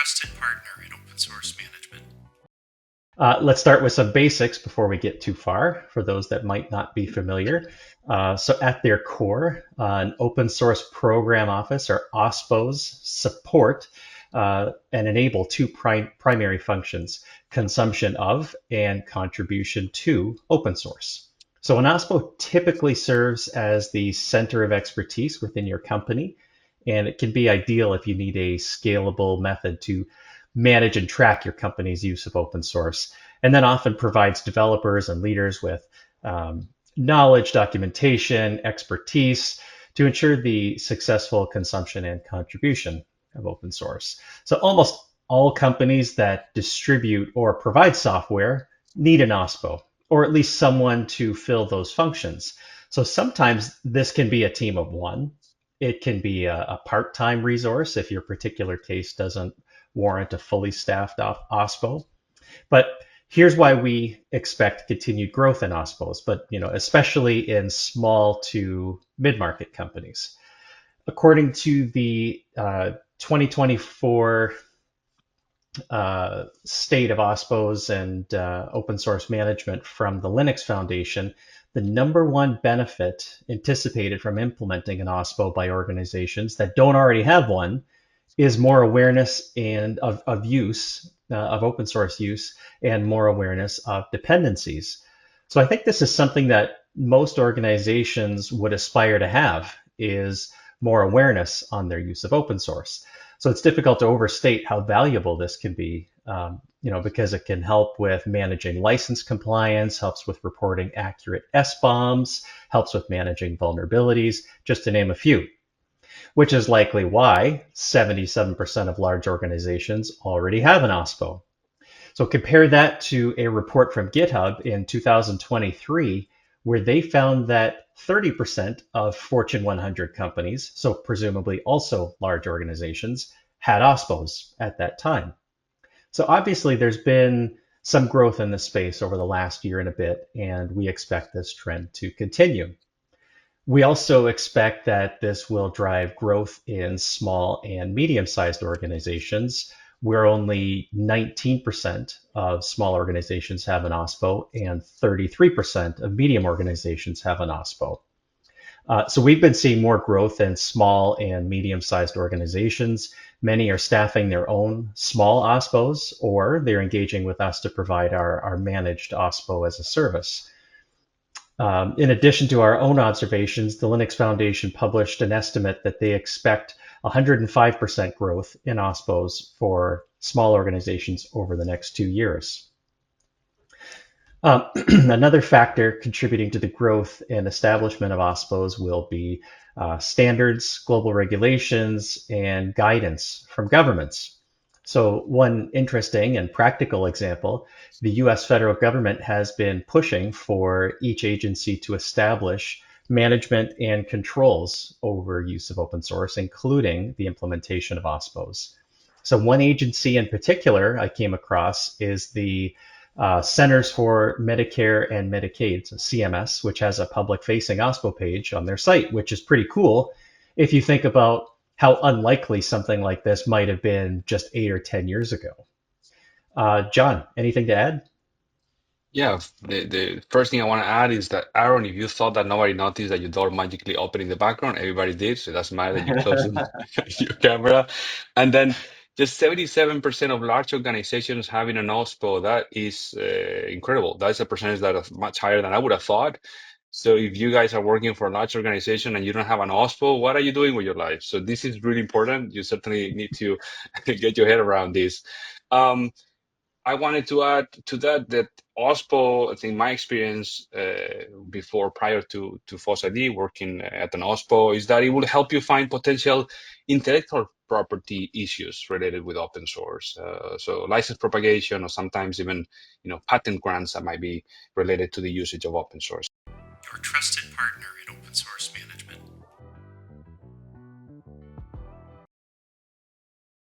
trusted partner in open source management. Let's start with some basics before we get too far, for those that might not be familiar. So at their core, an open source program office, or OSPOs, support and enable two primary functions: consumption of and contribution to open source. So an OSPO typically serves as the center of expertise within your company, and it can be ideal if you need a scalable method to manage and track your company's use of open source, and then often provides developers and leaders with knowledge, documentation, expertise to ensure the successful consumption and contribution of open source. So almost all companies that distribute or provide software need an OSPO, or at least someone to fill those functions. So sometimes this can be a team of one. It can be a part-time resource if your particular case doesn't warrant a fully staffed OSPO. But here's why we expect continued growth in OSPOs, but especially in small to mid-market companies. According to the 2024 state of OSPOs and open source management from the Linux Foundation, the number one benefit anticipated from implementing an OSPO by organizations that don't already have one is more awareness and of use of open source use, and more awareness of dependencies. So I think this is something that most organizations would aspire to have, is more awareness on their use of open source. So it's difficult to overstate how valuable this can be, because it can help with managing license compliance, helps with reporting accurate SBOMs, helps with managing vulnerabilities, just to name a few, which is likely why 77% of large organizations already have an OSPO. So compare that to a report from GitHub in 2023, where they found that 30% of Fortune 100 companies, so presumably also large organizations, had OSPOs at that time. So obviously there's been some growth in this space over the last year and a bit, and we expect this trend to continue. We also expect that this will drive growth in small and medium-sized organizations, where only 19% of small organizations have an OSPO and 33% of medium organizations have an OSPO. So we've been seeing more growth in small and medium-sized organizations. Many are staffing their own small OSPOs, or they're engaging with us to provide our managed OSPO as a service. In addition to our own observations, the Linux Foundation published an estimate that they expect 105% growth in OSPOs for small organizations over the next 2 years. Another factor contributing to the growth and establishment of OSPOs will be standards, global regulations, and guidance from governments. So one interesting and practical example, the US federal government has been pushing for each agency to establish management and controls over use of open source, including the implementation of OSPOs. So one agency in particular I came across is the Centers for Medicare and Medicaid, so CMS, which has a public-facing OSPO page on their site, which is pretty cool if you think about how unlikely something like this might have been just 8 or 10 years ago. John, anything to add? Yeah, the first thing I want to add is that, Aaron, if you thought that nobody noticed that your door magically opened in the background, everybody did. So it doesn't matter that you closed your camera. And then just 77% of large organizations having an OSPO, that is incredible. That's a percentage that is much higher than I would have thought. So if you guys are working for a large organization and you don't have an OSPO, what are you doing with your life? So this is really important. You certainly need to get your head around this. I wanted to add to that OSPO, I think my experience prior to FOSS ID working at an OSPO is that it will help you find potential intellectual property issues related with open source. So license propagation, or sometimes even patent grants that might be related to the usage of open source. Your trusted